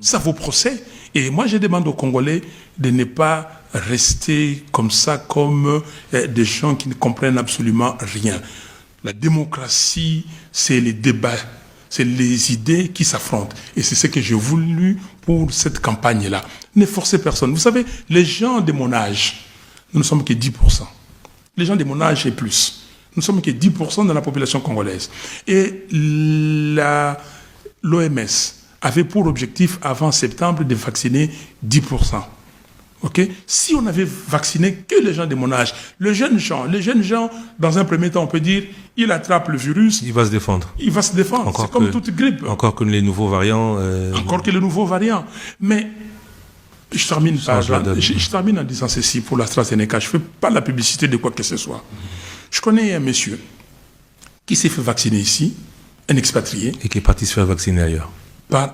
Ça vaut procès. Et moi, je demande aux Congolais de ne pas rester comme ça, comme des gens qui ne comprennent absolument rien. La démocratie, c'est les débats, c'est les idées qui s'affrontent. Et c'est ce que j'ai voulu pour cette campagne-là. Ne forcez personne. Vous savez, les gens de mon âge, nous ne sommes que 10%. Les gens de mon âge et plus. Nous ne sommes que 10% de la population congolaise. Et l'OMS avait pour objectif, avant septembre, de vacciner 10%. Okay? Si on avait vacciné que les gens de mon âge, les jeunes gens, dans un premier temps, on peut dire, il attrape le virus. Il va se défendre. Il va se défendre. Encore c'est comme toute grippe. Encore que les nouveaux variants. Encore que les nouveaux variants. Mais je termine en disant ceci pour l'AstraZeneca. Je ne fais pas la publicité de quoi que ce soit. Je connais un monsieur qui s'est fait vacciner ici, un expatrié. Et qui est parti se faire vacciner ailleurs.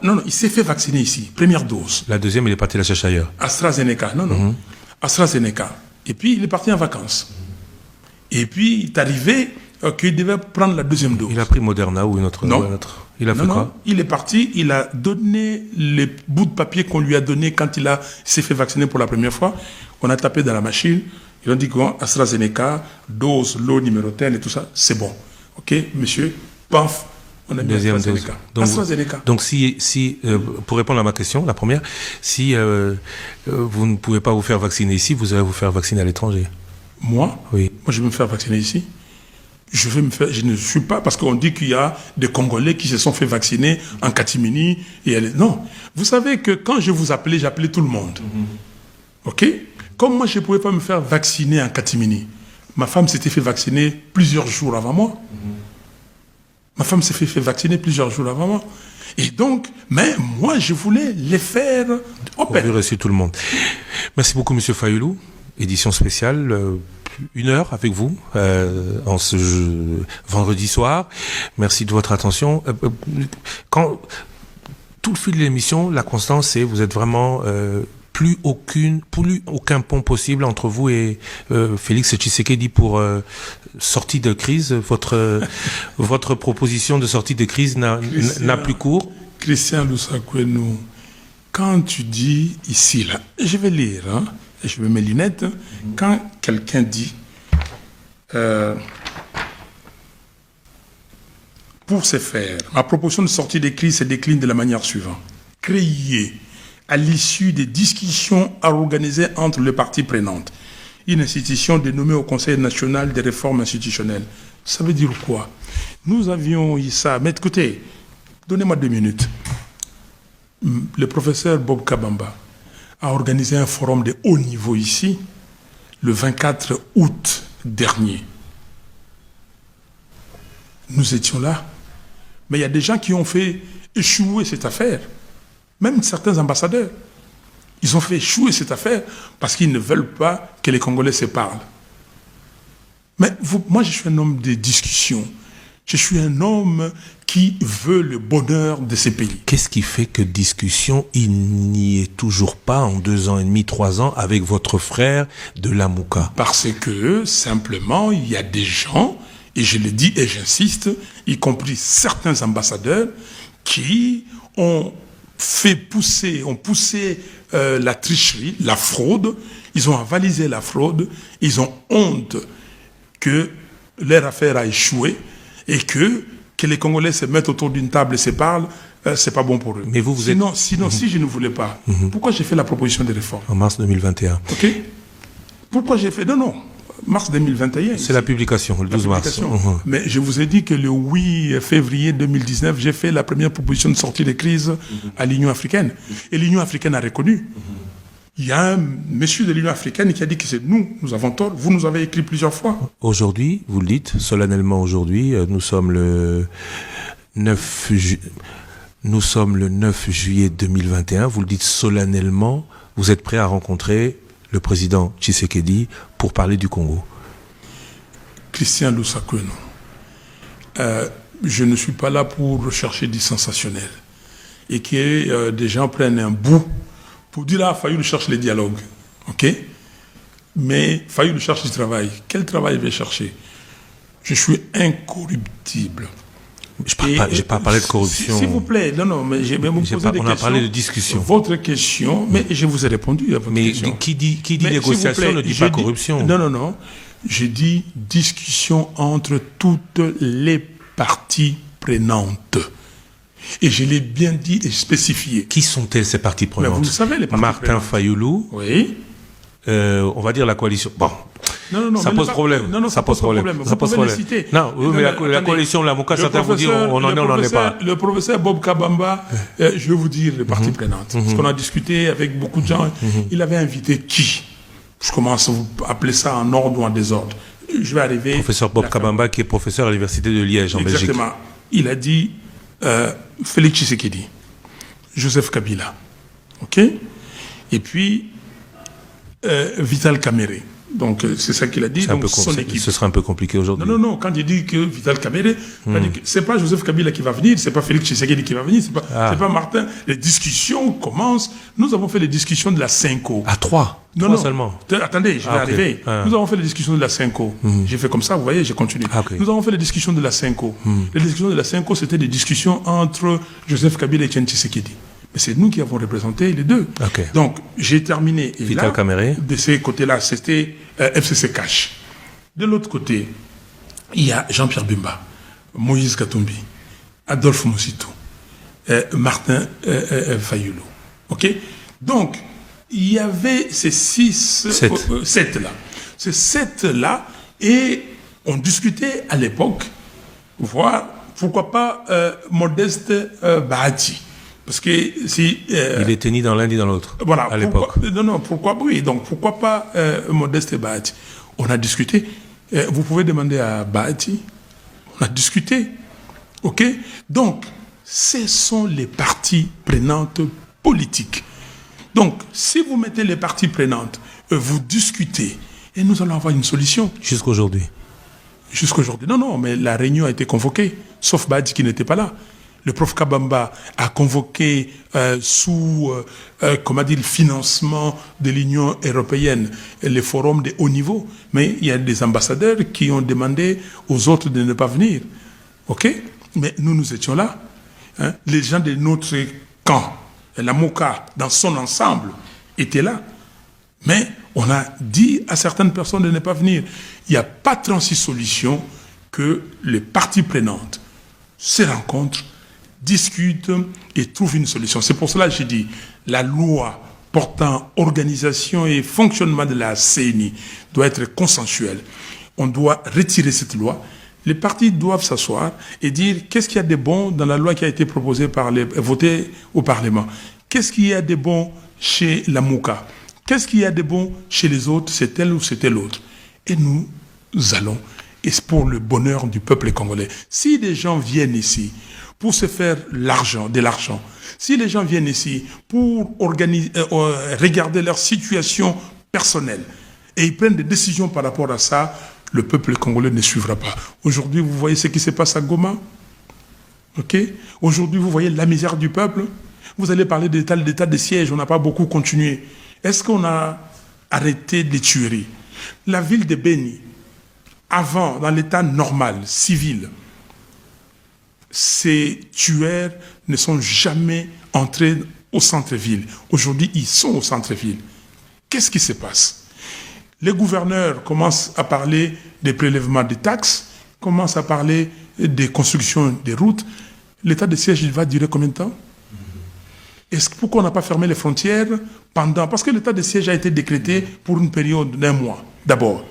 Non, il s'est fait vacciner ici, première dose. La deuxième, il est parti la chercher ailleurs. AstraZeneca, non. AstraZeneca. Et puis, il est parti en vacances. Et puis, il est arrivé qu'il devait prendre la deuxième dose. Il a pris Moderna ou une autre. Non. Il a fait quoi? Il est parti, il a donné les bouts de papier qu'on lui a donné quand il s'est fait vacciner pour la première fois. On a tapé dans la machine. Ils ont dit que AstraZeneca, dose, lot numéro tel et tout ça, c'est bon. OK, monsieur, paf. On a mis deuxième AstraZeneca. dose. AstraZeneca. Donc pour répondre à ma question, la première, si vous ne pouvez pas vous faire vacciner ici, vous allez vous faire vacciner à l'étranger. Moi? Oui. Moi, je vais me faire vacciner ici. Je ne suis pas, parce qu'on dit qu'il y a des Congolais qui se sont fait vacciner en catimini. Non. Vous savez que quand je vous appelais, j'appelais tout le monde. OK? Comme moi, je ne pouvais pas me faire vacciner en catimini. Ma femme s'était fait vacciner plusieurs jours avant moi. Ma femme s'est fait vacciner plusieurs jours avant moi. Et donc, mais moi, je voulais les faire Pour remercier tout le monde. Merci beaucoup, M. Fayoulou. Édition spéciale, 1 heure avec vous, en ce vendredi soir. Merci de votre attention. Quand tout le fil de l'émission, la constance, c'est vous êtes vraiment... plus aucun pont possible entre vous et Félix Tshisekedi pour sortie de crise. Votre proposition de sortie de crise n'a plus cours. Christian Lusakwenou, quand tu dis ici, là, je vais lire, et je mets mes lunettes, quand quelqu'un dit pour ce faire, ma proposition de sortie de crise se décline de la manière suivante. Créer à l'issue des discussions organisées entre les parties prenantes, une institution dénommée au Conseil national des réformes institutionnelles. Ça veut dire quoi? Nous avions eu ça. Mais écoutez, donnez-moi 2 minutes. Le professeur Bob Kabamba a organisé un forum de haut niveau ici, le 24 août dernier. Nous étions là. Mais il y a des gens qui ont fait échouer cette affaire. Même certains ambassadeurs, ils ont fait échouer cette affaire parce qu'ils ne veulent pas que les Congolais se parlent. Mais moi, je suis un homme de discussion. Je suis un homme qui veut le bonheur de ces pays. Qu'est-ce qui fait que discussion, il n'y est toujours pas en 2 ans et demi, 3 ans avec votre frère de Lamouka? Parce que, simplement, il y a des gens, et je le dis et j'insiste, y compris certains ambassadeurs, qui ont poussé la tricherie, la fraude, ils ont avalisé la fraude, ils ont honte que leur affaire a échoué et que les Congolais se mettent autour d'une table et se parlent, c'est pas bon pour eux. Mais vous sinon, si je ne voulais pas, pourquoi j'ai fait la proposition de réforme? En mars 2021. OK? Pourquoi j'ai fait? Non. Mars 2021. C'est la publication, le 12 mars. Mais je vous ai dit que le 8 février 2019, j'ai fait la première proposition de sortie de crise à l'Union africaine. Et l'Union africaine a reconnu. Il y a un monsieur de l'Union africaine qui a dit que c'est nous avons tort. Vous nous avez écrit plusieurs fois. Aujourd'hui, vous le dites, solennellement aujourd'hui, nous sommes le 9 juillet 2021. Vous le dites solennellement, vous êtes prêt à rencontrer le président Tshisekedi pour parler du Congo. Christian Lusakwenou, je ne suis pas là pour rechercher du sensationnel et que des gens prennent un bout pour dire Fayoulou cherche les dialogues, ok? Mais Fayoulou cherche du travail. Quel travail il va chercher? Je suis incorruptible. J'ai pas parlé de corruption. S'il vous plaît, non, mais j'ai même posé des questions. On a parlé de discussion. Votre question, mais je vous ai répondu à votre question. Mais qui dit négociation ne dit pas corruption. Non. J'ai dit discussion entre toutes les parties prenantes. Et je l'ai bien dit et spécifié. Qui sont-elles ces parties prenantes? Mais vous le savez, les parties Martin prenantes. Fayoulou. Oui. On va dire la coalition. Bon. Non, ça pose problème. Non, ça pose problème. Ça pose problème. Non, mais la coalition, la Mouka, certains vous dire, on en est, on n'en est pas. Le professeur Bob Kabamba, je vais vous dire les parties prenantes. Parce qu'on a discuté avec beaucoup de gens. Il avait invité qui? Je commence à vous appeler ça en ordre ou en désordre. Je vais arriver. Professeur Bob Kabamba, qui est professeur à l'université de Liège, en Belgique. Exactement. Il a dit Félix Tshisekedi, Joseph Kabila, ok, et puis Vital Kamerhe. Donc c'est ça qu'il a dit. Donc son équipe. Ce sera un peu compliqué aujourd'hui. Non. Quand il dit que Vital Kamerhe, c'est pas Joseph Kabila qui va venir, c'est pas Félix Tshisekedi qui va venir, c'est pas Martin. Les discussions commencent. Nous avons fait les discussions de la Cinco. À 3 Non seulement. Attendez, je vais arriver. Nous avons fait les discussions de la Cinco. J'ai fait comme ça, vous voyez, j'ai continué. Nous avons fait les discussions de la Cinco. Les discussions de la Cinco, c'était des discussions entre Joseph Kabila et Etienne Tshisekedi. Mais c'est nous qui avons représenté les deux. Donc, j'ai terminé. Et Vital Kamerhe. De ces côtés-là, c'était FCC Cash. De l'autre côté, il y a Jean-Pierre Bemba, Moïse Katumbi, Adolphe Moussitou, Martin Fayoulou. OK? Donc, il y avait ces 7 là. Ces 7 là, et on discutait à l'époque, voir pourquoi pas Modeste Bahati. Parce que si... il était ni dans l'un ni dans l'autre, voilà, à l'époque. Pourquoi pas Modeste Bahati? On a discuté. Vous pouvez demander à Bahati. On a discuté. OK? Donc, ce sont les parties prenantes politiques. Donc, si vous mettez les parties prenantes, vous discutez, et nous allons avoir une solution. Jusqu'aujourd'hui. Non, mais la réunion a été convoquée, sauf Bahati qui n'était pas là. Le prof Kabamba a convoqué sous le financement de l'Union européenne les forums de haut niveau, mais il y a des ambassadeurs qui ont demandé aux autres de ne pas venir. OK? Mais nous étions là. Hein? Les gens de notre camp, la MOCA, dans son ensemble, étaient là. Mais on a dit à certaines personnes de ne pas venir. Il n'y a pas 36 solutions que les parties prenantes se rencontrent, discutent et trouvent une solution. C'est pour cela que j'ai dit, la loi portant organisation et fonctionnement de la CENI doit être consensuelle. On doit retirer cette loi. Les partis doivent s'asseoir et dire qu'est-ce qu'il y a de bon dans la loi qui a été proposée votée au Parlement. Qu'est-ce qu'il y a de bon chez la MOCA? Qu'est-ce qu'il y a de bon chez les autres? C'est tel ou c'est tel autre. Et nous allons, et c'est pour le bonheur du peuple congolais. Si des gens viennent ici pour se faire de l'argent, si les gens viennent ici pour regarder leur situation personnelle et ils prennent des décisions par rapport à ça, le peuple congolais ne suivra pas. Aujourd'hui, vous voyez ce qui se passe à Goma. OK? Aujourd'hui, vous voyez la misère du peuple. Vous allez parler d'état de siège, on n'a pas beaucoup continué. Est-ce qu'on a arrêté les tueries? La ville de Beni, avant, dans l'état normal, civil, ces tueurs ne sont jamais entrés au centre-ville. Aujourd'hui, ils sont au centre-ville. Qu'est-ce qui se passe? Les gouverneurs commencent à parler des prélèvements de taxes, commencent à parler des constructions des routes. L'état de siège, il va durer combien de temps? Pourquoi on n'a pas fermé les frontières parce que l'état de siège a été décrété pour une période d'1 mois, d'abord.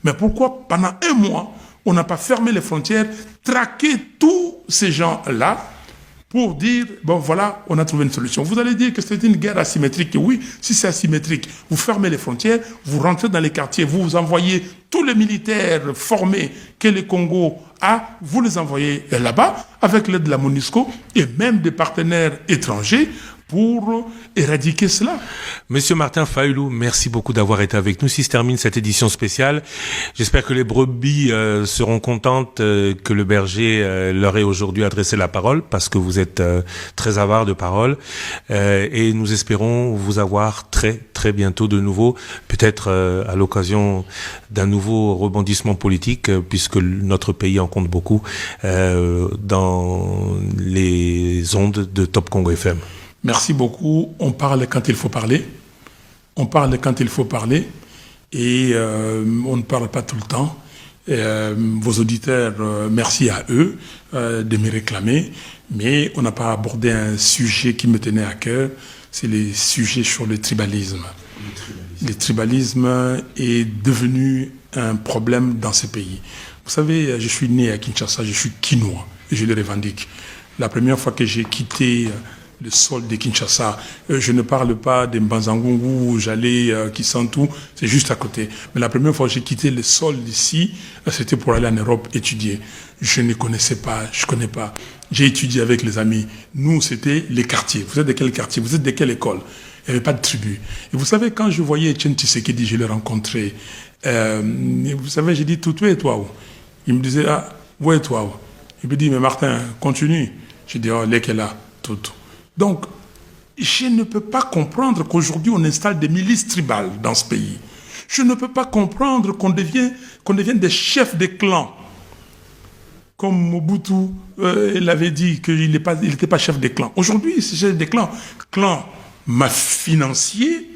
Mais pourquoi, pendant 1 mois, on n'a pas fermé les frontières, traqué tous ces gens-là pour dire, bon voilà, on a trouvé une solution. Vous allez dire que c'est une guerre asymétrique. Oui, si c'est asymétrique, vous fermez les frontières, vous rentrez dans les quartiers, vous envoyez tous les militaires formés que le Congo a, vous les envoyez là-bas, avec l'aide de la MONUSCO et même des partenaires étrangers, pour éradiquer cela. Monsieur Martin Fayoulou, merci beaucoup d'avoir été avec nous. Si se termine cette édition spéciale, j'espère que les brebis seront contentes que le berger leur ait aujourd'hui adressé la parole, parce que vous êtes très avare de parole, et nous espérons vous avoir très très bientôt de nouveau, peut-être à l'occasion d'un nouveau rebondissement politique, puisque notre pays en compte beaucoup dans les ondes de Top Congo FM. Merci beaucoup. On parle quand il faut parler. On parle quand il faut parler. Et on ne parle pas tout le temps. Vos auditeurs, merci à eux de me réclamer. Mais on n'a pas abordé un sujet qui me tenait à cœur. C'est les sujets sur le tribalisme. Le tribalisme est devenu un problème dans ce pays. Vous savez, je suis né à Kinshasa, je suis Kinois et je le revendique. La première fois que j'ai quitté le sol de Kinshasa, je ne parle pas de Mbanzangungu où j'allais Kisantu, c'est juste à côté. Mais la première fois que j'ai quitté le sol d'ici, c'était pour aller en Europe étudier. Je ne connaissais pas, je ne connais pas. J'ai étudié avec les amis. Nous, c'était les quartiers. Vous êtes de quel quartier? Vous êtes de quelle école? Il n'y avait pas de tribu. Et vous savez, quand je voyais Etienne Tshisekedi, je l'ai rencontré. Vous savez, j'ai dit, tout est toi où? Il me disait, ah, où est toi où? Il me dit, mais Martin, continue. J'ai dit, oh, l'est là, tout. Donc, je ne peux pas comprendre qu'aujourd'hui, on installe des milices tribales dans ce pays. Je ne peux pas comprendre qu'on devienne des chefs de clans. Comme Mobutu il avait dit qu'il n'était pas chef de clan. Aujourd'hui, c'est chef de clan. Clan financier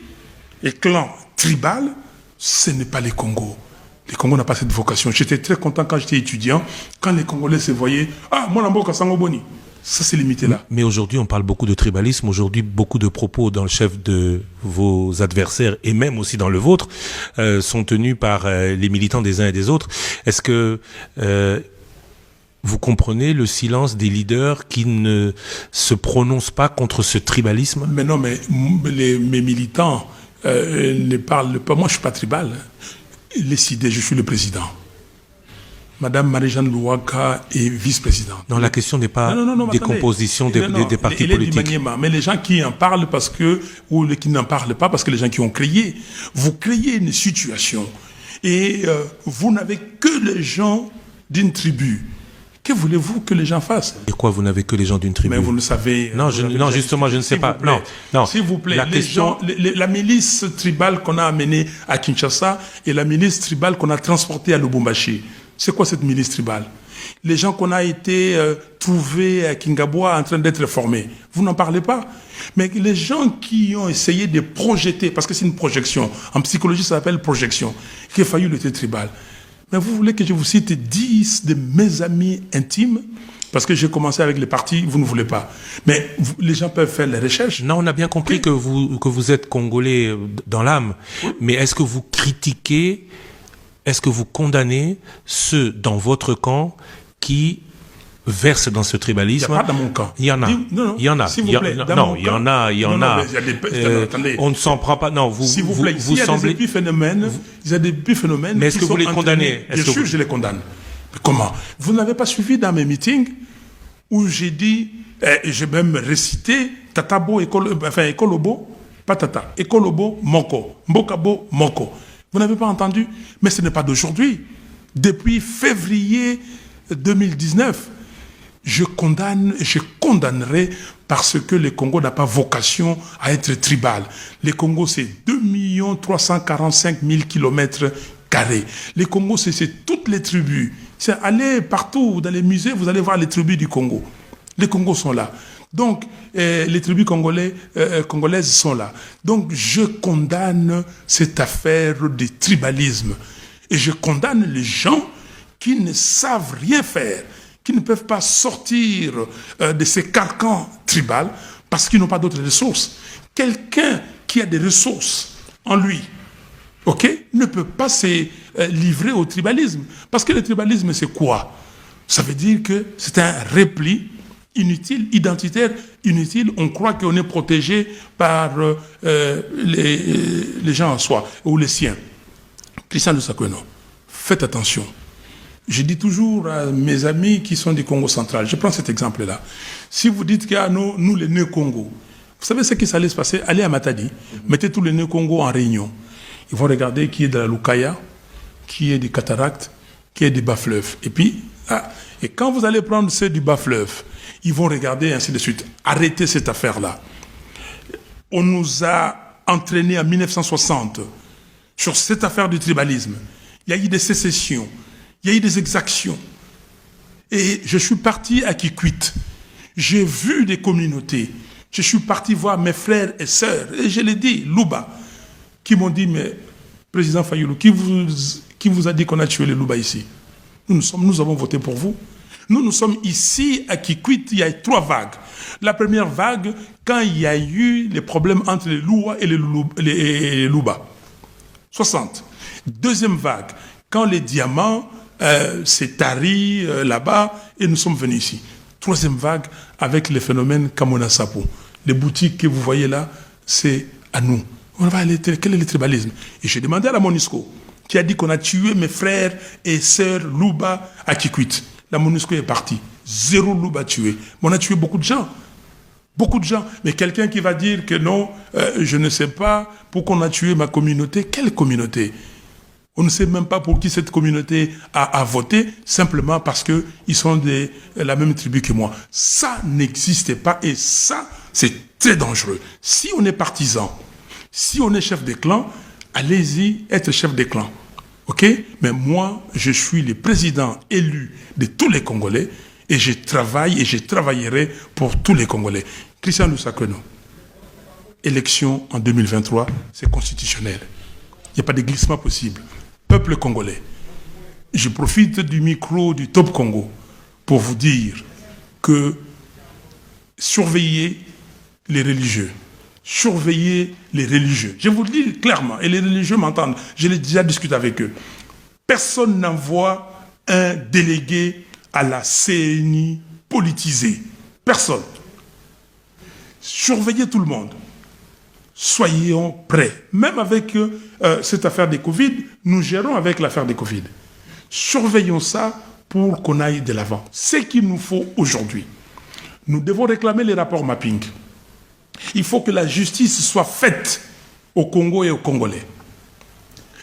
et clan tribal, ce n'est pas les Congos. Les Congos n'ont pas cette vocation. J'étais très content quand j'étais étudiant, quand les Congolais se voyaient, ah, moi, Namboka Sangoboni. Ça, c'est limité là. Mais aujourd'hui, on parle beaucoup de tribalisme. Aujourd'hui, beaucoup de propos dans le chef de vos adversaires et même aussi dans le vôtre sont tenus par les militants des uns et des autres. Est-ce que vous comprenez le silence des leaders qui ne se prononcent pas contre ce tribalisme? Mais non, mais mes militants ne parlent pas. Moi, je ne suis pas tribal. Les idées, je suis le président. Madame Marie-Jeanne Louaka est vice-présidente. Non, la question n'est pas des compositions des partis politiques. Mais les gens qui en parlent ou qui n'en parlent pas parce que les gens qui ont créé, vous créez une situation et vous n'avez que les gens d'une tribu. Que voulez-vous que les gens fassent? Et quoi, vous n'avez que les gens d'une tribu? Mais vous le savez. Non, justement, je ne sais pas. Non. S'il vous plaît, la milice tribale qu'on a amenée à Kinshasa et la milice tribale qu'on a transportée à Lubumbashi. C'est quoi cette milice tribale? Les gens qu'on a été trouvés à Kingaboua en train d'être formés. Vous n'en parlez pas. Mais les gens qui ont essayé de projeter, parce que c'est une projection, en psychologie ça s'appelle projection, qu'il a fallu lutter tribal. Mais vous voulez que je vous cite 10 de mes amis intimes? Parce que j'ai commencé avec les partis, vous ne voulez pas. Mais les gens peuvent faire les recherches. Non, on a bien compris que vous êtes Congolais dans l'âme. Oui. Mais est-ce que vous critiquez, est-ce que vous condamnez ceux dans votre camp qui versent dans ce tribalisme? Il n'y a pas dans mon camp. Il y en a. Il y en a. S'il vous plaît. Non, il y en a. Attendez. On ne s'en prend pas. Non, s'il vous plaît, il y a des épiphénomènes. Il y a des épiphénomènes. Mais est-ce que vous les condamnez? Bien sûr, je les condamne. Mais comment? Vous n'avez pas suivi dans mes meetings où j'ai dit, j'ai même récité Tatabo Ekolobo, pas Tata, Ekolobo Moko, Mbokabo Moko. Vous n'avez pas entendu? Mais ce n'est pas d'aujourd'hui. Depuis février 2019, je condamnerai parce que le Congo n'a pas vocation à être tribal. Le Congo, c'est 2 345 000 km². Le Congo, c'est toutes les tribus. Allez partout dans les musées, vous allez voir les tribus du Congo. Les Congos sont là. Donc, les tribus congolaises sont là. Donc, je condamne cette affaire de tribalisme. Et je condamne les gens qui ne savent rien faire, qui ne peuvent pas sortir de ces carcans tribaux parce qu'ils n'ont pas d'autres ressources. Quelqu'un qui a des ressources en lui, ne peut pas se livrer au tribalisme. Parce que le tribalisme, c'est quoi? Ça veut dire que c'est un repli inutile, identitaire, inutile. On croit qu'on est protégé par les gens en soi, ou les siens. Christian Lusakweno, faites attention. Je dis toujours à mes amis qui sont du Congo central, je prends cet exemple-là. Si vous dites qu'il y a nous les nœuds Congo, vous savez ce qui s'allait se passer? Allez à Matadi, mettez tous les nœuds Congo en réunion. Ils vont regarder qui est de la Lukaya, qui est du cataracte, qui est du bas-fleuve. Et puis, et quand vous allez prendre ceux du bas-fleuve, ils vont regarder ainsi de suite. Arrêtez cette affaire-là. On nous a entraîné en 1960 sur cette affaire du tribalisme. Il y a eu des sécessions, il y a eu des exactions. Et je suis parti à Kikwit. J'ai vu des communautés. Je suis parti voir mes frères et sœurs. Et je l'ai dit, Louba, qui m'ont dit, mais Président Fayulu, qui vous a dit qu'on a tué les Louba ici? Nous avons voté pour vous. Nous sommes ici à Kikwit, il y a 3 vagues. La première vague, quand il y a eu les problèmes entre les Loua et les Louba. 60. Deuxième vague, quand les diamants s'est tari là-bas et nous sommes venus ici. Troisième vague, avec le phénomène Kamona Sapo. Les boutiques que vous voyez là, c'est à nous. On va aller, quel est le tribalisme? Et j'ai demandé à la MONUSCO, qui a dit qu'on a tué mes frères et sœurs Louba à Kikwit. La MONUSCO est partie. 0 Louba tué. Mais on a tué beaucoup de gens. Beaucoup de gens. Mais quelqu'un qui va dire que non, je ne sais pas pourquoi on a tué ma communauté. Quelle communauté? On ne sait même pas pour qui cette communauté a voté, simplement parce qu'ils sont de la même tribu que moi. Ça n'existe pas et ça, c'est très dangereux. Si on est partisan, si on est chef de clan, allez-y être chef de clan. OK? Mais moi, je suis le président élu de tous les Congolais et je travaille et je travaillerai pour tous les Congolais. Christian Lusakeno, élection en 2023, c'est constitutionnel. Il n'y a pas de glissement possible. Peuple congolais, je profite du micro du Top Congo pour vous dire que surveillez les religieux. Surveillez les religieux. Je vous le dis clairement, et les religieux m'entendent, je l'ai déjà discuté avec eux. Personne n'envoie un délégué à la CNI politisé. Personne. Surveillez tout le monde. Soyons prêts. Même avec cette affaire des Covid, nous gérons avec l'affaire des Covid. Surveillons ça pour qu'on aille de l'avant. Ce qu'il nous faut aujourd'hui, nous devons réclamer les rapports mapping. Il faut que la justice soit faite au Congo et aux Congolais.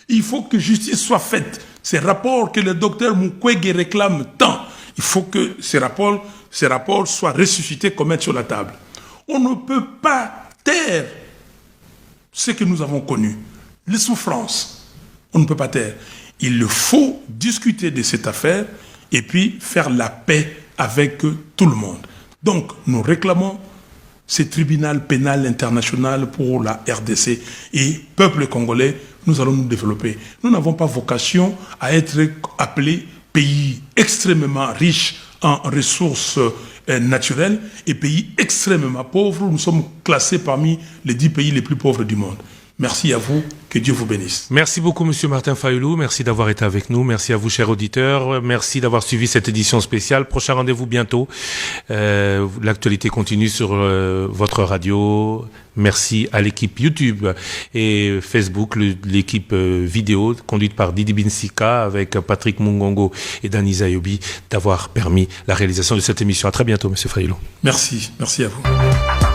Il faut que justice soit faite. Ces rapports que le docteur Mukwege réclame tant, il faut que ces rapports soient ressuscités, qu'on mette sur la table. On ne peut pas taire ce que nous avons connu, les souffrances. On ne peut pas taire. Il faut discuter de cette affaire et puis faire la paix avec tout le monde. Donc, nous réclamons ce tribunal pénal international pour la RDC et peuple congolais, nous allons nous développer. Nous n'avons pas vocation à être appelés pays extrêmement riches en ressources naturelles et pays extrêmement pauvres. Nous sommes classés parmi les 10 pays les plus pauvres du monde. Merci à vous, que Dieu vous bénisse. Merci beaucoup, Monsieur Martin Fayulu. Merci d'avoir été avec nous. Merci à vous, chers auditeurs. Merci d'avoir suivi cette édition spéciale. Prochain rendez-vous bientôt. L'actualité continue sur votre radio. Merci à l'équipe YouTube et Facebook, l'équipe vidéo conduite par Didi Binsika avec Patrick Mungongo et Dani Zayobi d'avoir permis la réalisation de cette émission. À très bientôt, Monsieur Fayulu. Merci à vous.